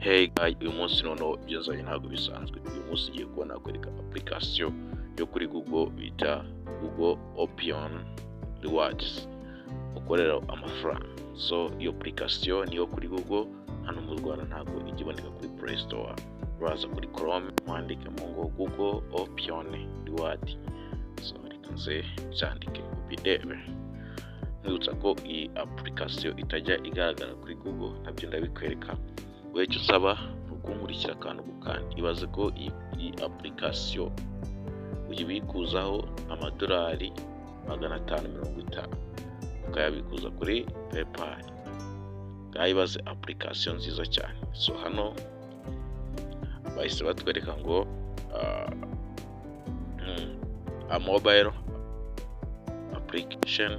Hey guys, uyu munsi noneho byazanye ntabwo bisanzwe. Uyu munsi ugiye kubona kwereka application yo kuri Google bita Google Option Rewards ukorera amafaranga. So iyo application niyo kuri Google, hano mu Rwanda ntabwo ijya iboneka kuri Play Store. Uraza kuri Chrome wandike mu ngo Google Option Reward. So reka nze cyandike ubidebe. Nibutsa ko iyi application itajya igaragara kuri Google, nabyo ndabikwereka. Icyo usaba nukunkurikira akantu kandi ibaze ko iyi application uyibikuzaho amadolari 550 ukayabikuza kuri PayPal. Ibaze application nziza cyane. So hano bahise batwereka ngo a mobile application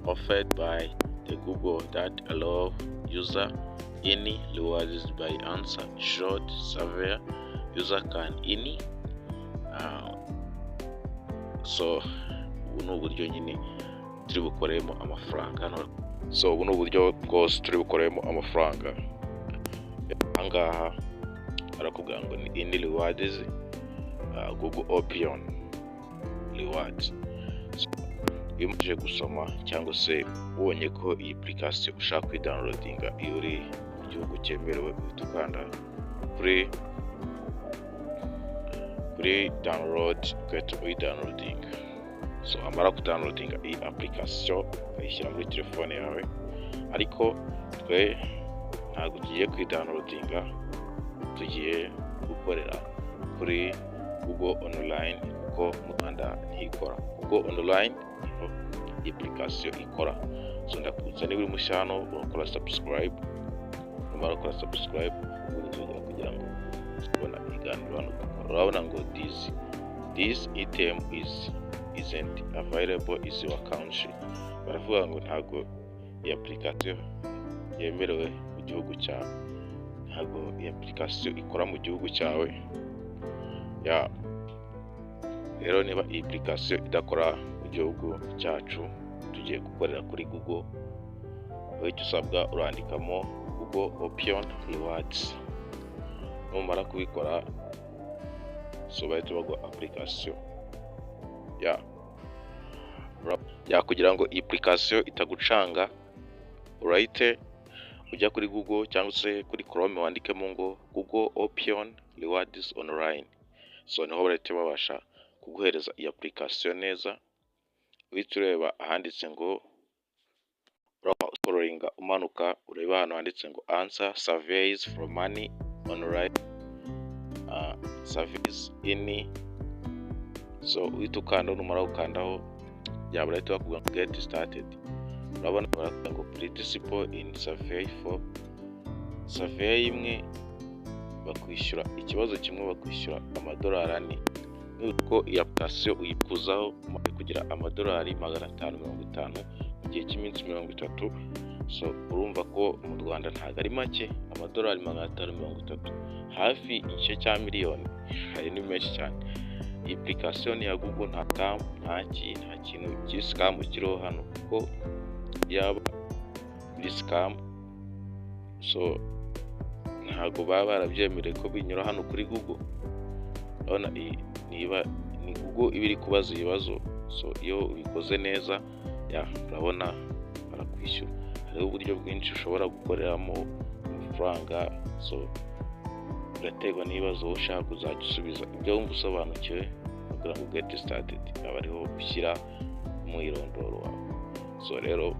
offered by the Google that allow user any rewards by answer short survey user can any so ubu buryo nyine turi bukoremo amafaranga. So ubu buryo bwose turi bukoremo amafaranga. Ahangaha arakubwira ngo ni any rewards Google Option Rewards. Iyo muje gusoma cyangwa se ubonye ko iyi application ushaka kwidownloadinga iyo uri mu gihugu cyemerewe ukanda kuri download ugahita uyidownloading. So amara kudownloadinga iyi application uyishyira muri telefone yawe, ariko twe ntabwo tugiye kwidownloadinga, tugiye gukorera kuri Google Online kuko mu Rwanda ntikora. Google Online application ikora. So ndakutsa niba uri mushano ukora subscribe, numara ukora subscribe kugira ngo ubona ibiganiro hano. Urabona ngo this item isn't available is your country. Baravuga ngo ntago iyi application yemerewe mu gihugu cyawe, ntago iyi application ikora mu gihugu cyawe. Rero niba iyi application idakora mu gihugu cyacu, tugiye gukorera kuri Google. Icyo usabwa urandikamo Google Option Rewards. Numara kubikora, so bahita bagwa application kugira ngo iyi application itagucanga, urahite ujya kuri Google cyangwa se kuri Chrome wandikemo ngo Google Option Rewards Online. So niho barahita babasha kuguhereza iyi application neza. Uhita ureba ahanditse ngo scrollinga umanuka, ureba hano handitse ngo answer surveys for money online service in. So uhita ukanda, numara ukandaho barahita bakubwira ngo get started. Urabona barakubwira ngo participate in survey for survey imwe bakwishyura ikibazo kimwe, bakwishyura amadolari 4. Nuko iyi application uyikuzaho umaze kugira amadolari 550 mu gihe cy'iminsi 30. So urumva ko mu Rwanda ntago ari make, amadolari 550 hafi igice cya miliyoni. Hari ni menshi cyane. Iyi application ya Google nta kintu cy'iscam kiriho hano, kuko yaba ari scam so ntago baba barabyemereye ko binyura hano kuri Google. Urabona niba ni Google ibiri kubaza ibibazo, so iyo ubikoze neza urabona barakwishyura. Hari uburyo bwinshi ushobora gukoreramo amafaranga, so urategwa n'ibibazo ushaka kuzajya usubiza ibyo wumva usobanukiwe, kugira ngo get started aba ariho ushyira umwirondoro wawe. So rero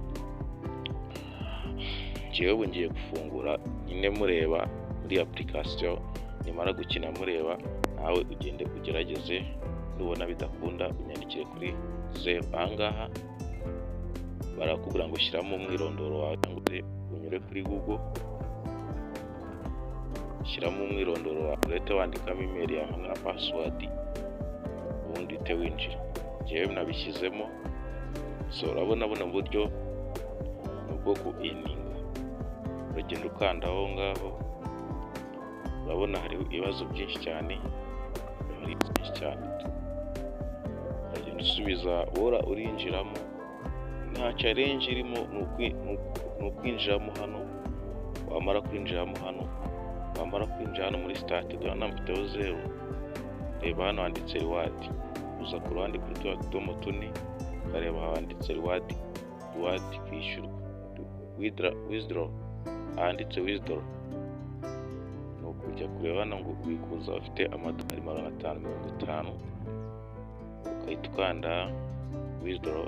njyewe ngiye gufungura nyine mureba muri application, nimara gukina mureba nawe ugende ugerageze, nubona bidakunda unyandikire kuri 0. Ahangaha barakubwira ngo shyiramo umwirondoro wawe cyangwa unyure kuri Google, shyiramo umwirondoro wawe, urete wandikamo email yawe na password, ubundi uhite winjira. Njyewe nabishyizemo. So urabona buno buryo nubwo ku ininga uragenda ukandaho ngaho, urabona hari ibibazo byinshi cyane, uragenda usubiza urinjiramo. Nta challenge irimo, nukwinjiramo hano wamara kwinjiramo hano, muri started urabona mfiteho 0. Reba hano handitse reward, uza ku ruhande kuri tudomo tune ukareba handitse reward kwishyurwa, withdraw handitse withdraw, no kujya kureba hano ngo ubikuza ufite amadolari 550, ukahita ukanda withdraw,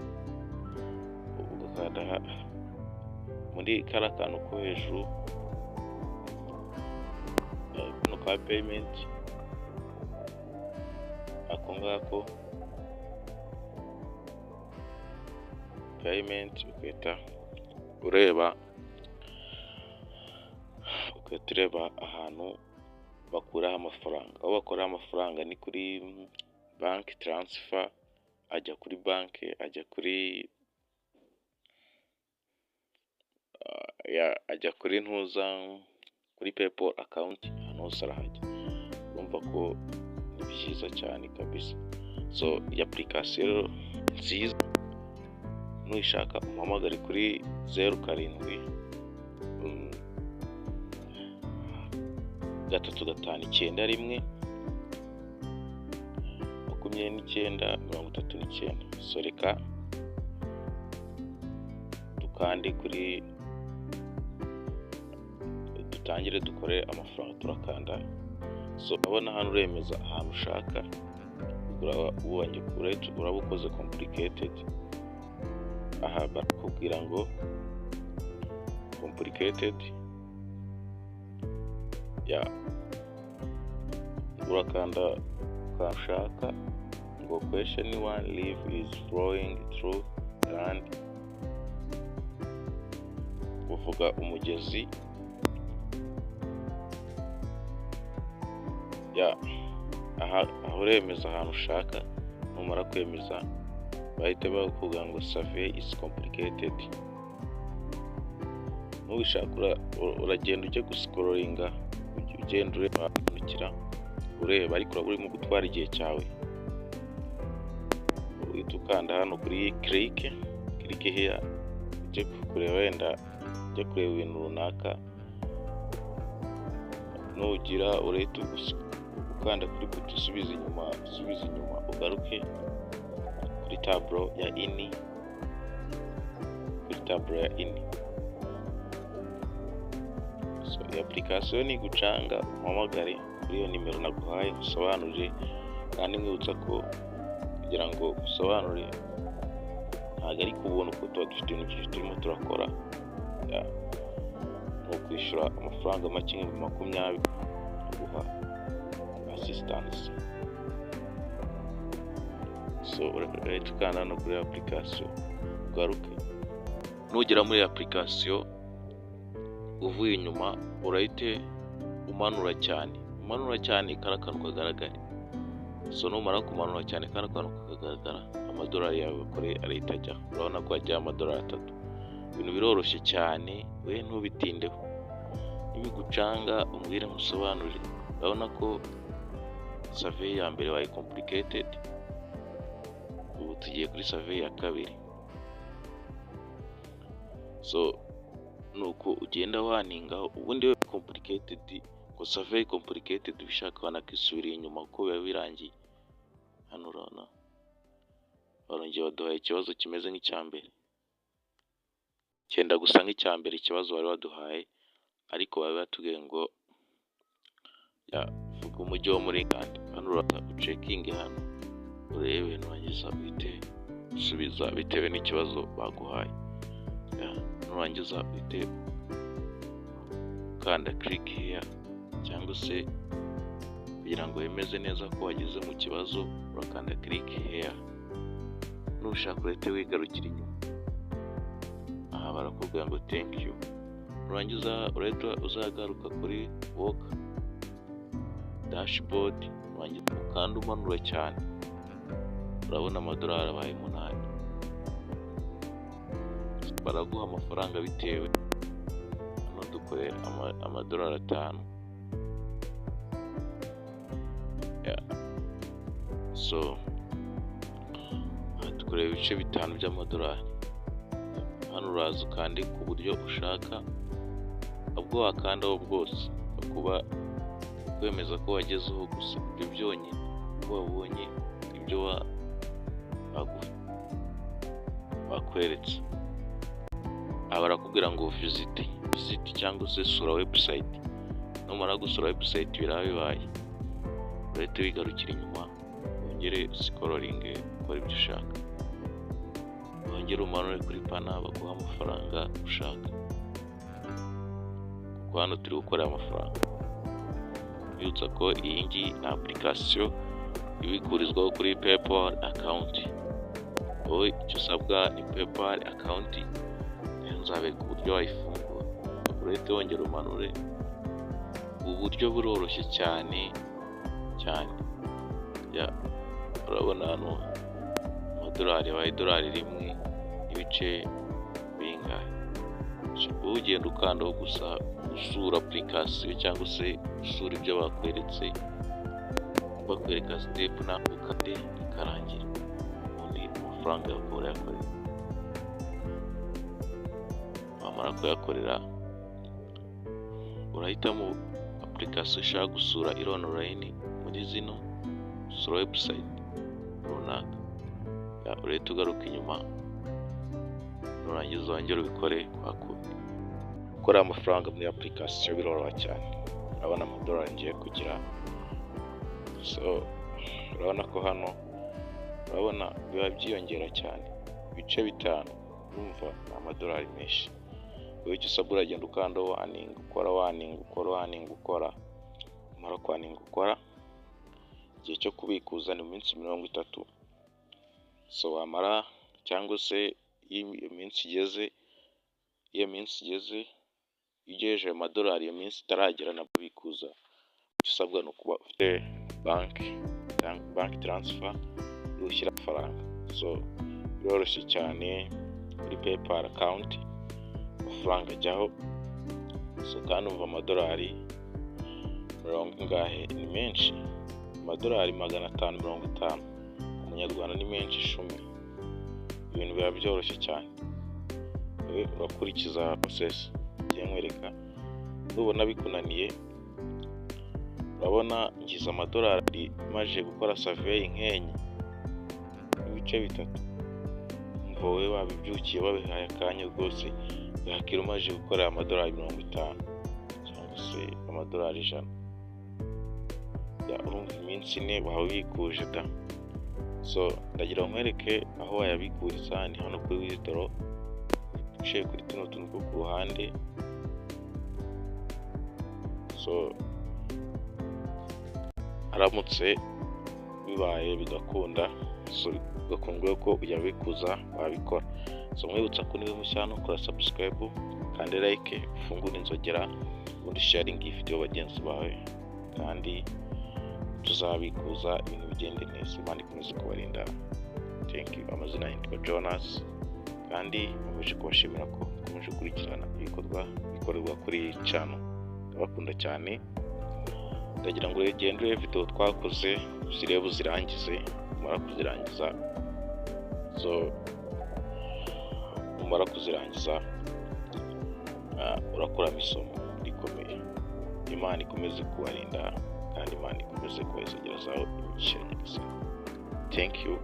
ugakanda muri kara kantu ko hejuru kano ka payment, ako ngako payment, ukahita ureba ahantu bakuraho amafaranga. Aho bakuraho amafaranga ni kuri bank transfer, ajya kuri banki, ajya kuri ntuza, kuri PayPal account, hano hose arahajya. Urumva ko ni byiza cyane kabisa. So iyi application nziza, nuyishaka umuhamagare kuri 07 359 29 so reka dukande kuri dutangire dukore amafaranga, turakanda. So abona hano uremeza ahantu ushaka, uraba ukoze complicated. Aha barakubwira ngo complicated, urakanda ukashaka ngo question 1 leaf is flowing through land, uvuga umugezi. Aha uremeza ahantu ushaka, numara kwemeza bahita bakubwira ngo survey is complicated. Nubishaka uragenda ujya guscrollinga, ugenda ureba ariko urimo gutwara igihe cyawe. Uhita ukanda hano kuri click here, ujye kureba ibintu runaka. Nugira urahita ukanda kuri buto subiza inyuma, ugaruke kuri tableau ya ini, So iyi application ni gucanga, uhamagare kuri iyo nimero naguhaye usobanurire, kandi mwibutsa ko kugira ngo usobanure ntabwo ari kubona uko tuba dufite ibintu byinshi turimo turakora. Ni ukwishyura amafaranga make $20 guha assistance. So urahita ukanda no kuri application, ugaruke. Nugera muri application uvuye inyuma, urahite umanura cyane karakantu kagaragara. So numara kumanura cyane karakantu kagaragara, amadolari yawe kore arahita ajya. Urabona ko ajya amadolari 3. Ibintu biroroshye cyane, we ntubitindeho. Nibigucanga umbwire musobanurire. Urabona ko survey ya mbere wayi complicated, ubu tugiye kuri survey ya kabiri. So nuko ugenda waningaho, ubundi we complicated ko survey complicated bishaka wanakisubira inyuma kuko biba birangiye. Hano urabona barongeye baduhaye ikibazo kimeze nk'icyambere, cyenda gusa nk'icyambere ikibazo bari baduhaye, ariko baba batubwiye ngo vuga umujyi wo muri Uganda. Hano uraza checking hano urebe nurangiza uhite usubiza bitewe n'ikibazo baguhaye. Nurangiza uhite kanda click here, cyangwa se kugira ngo wemeze neza ko wageze mu kibazo urakanda click here. Nushaka urahite wigarukira inyuma, aha barakubwira ngo thank you. Nurangiza urahita uzagaruka kuri work dashboard, nurangiza ukanda umanura cyane. Urabona amadolari abaye 8. Baraguha amafaranga bitewe, hano dukore amadolari 5. So dukoreye ibice 5 by'amadolari. Hano uraza ukande ku buryo ushaka, ubwo wakandaho bwose kuba kwemeza ko wagezeho gusa ibyo byonyine ko wabonye ibyo bakweretse. Aba barakubwira ngo visit cyangwa se sura website. Numara gusura website biraba bibaye, urahita wigarukira inyuma wongere scrolling ukora ibyo ushaka, wongere umanure kuri pana baguha amafaranga ushaka, kuko hano turi gukorera amafaranga. Bibutsa ko iyi ngiyi ni application ibikurizwaho kuri PayPal account. Wowe icyo usabwa ni PayPal account, nzabereka uburyo wayifungura, urahita wongera umanure. Uburyo buroroshye cyane. Urabona hano amadolari yabaye idolari rimwe n'ibice bingahe. Ugenda ukandaho gusa usura application cyangwa se usura ibyo bakweretse, bakwereka step nako kade bikarangira, ubundi amafaranga yakora yakorera. Wamara kuyakorera urahitamo application ushaka gusura iri online muri zino sura website runaka. Urahita ugaruka inyuma, nurangiza wongere ubikore kwakundi. Gukora amafaranga muri application biroroha cyane. Urabona amadolari ngiye kugira, so urabona ko hano urabona biba byiyongera cyane, ibice 5. Urumva amadolari menshi. Wowe icyo usabwa uragenda ukanda warning, ukora umara warning ukora. Igihe cyo kubikuza ni minsi 30. So wamara cyangwa se iyo minsi igeze igejeje amadolari, iyo minsi itaragera na kubikuza, icyo usabwa no kuba ufite bank transfer ushyira amafaranga. So biroroshye cyane kuri PayPal account, amafaranga ajyaho. So kandi umva amadolari ngahe ni menshi, amadolari 550 umunyarwanda ni menshi 10. Ibintu biba byoroshye cyane. Urakurikiza process ngiye nkwereka. Nubona bikunaniye, urabona ngize amadolari maje gukora survey nkenye ibice 3. Wowe wabibyukiye babihaye akanya rwose, yakira umaje gukora amadolari 50 cyangwa se amadolari 100. Urumva iminsi 4 wabikuje da. So ndagira nkwereke aho wayabikuriza, ni hano kuri withdraw, uciye kuri tuno tuntu ku ruhande. So aramutse bibaye bigakunda, so gakundwe ko uyabikuza wabikora. So mwibutsa ko niwe mushya hano, kora subscribe kandi like, ufungure inzogera, ubundi sharing iyi video bagenzi bawe, kandi tuzabikuza ibintu bigende neza. Imana ikomeze kubarinda. Thank you. Amazina yitwa Jonas, kandi nkomeje kubashimira ko mukomeje gukurikirana ibikorwa bikorerwa kuri channel. Ndabakunda cyane. Ndagira ngo ugende video twakoze uzirebe uzirangize. Umara kuzirangiza, so umara kuzirangiza urakora isomo rikomeye. Imana ikomeze kubarinda kandi Imana ikomeze kubagezaho imigisha nyagasani. Thank you.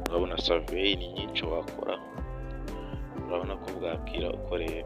Urabona survey ni nyinshi wakora, urabona ko bwakira ukoreye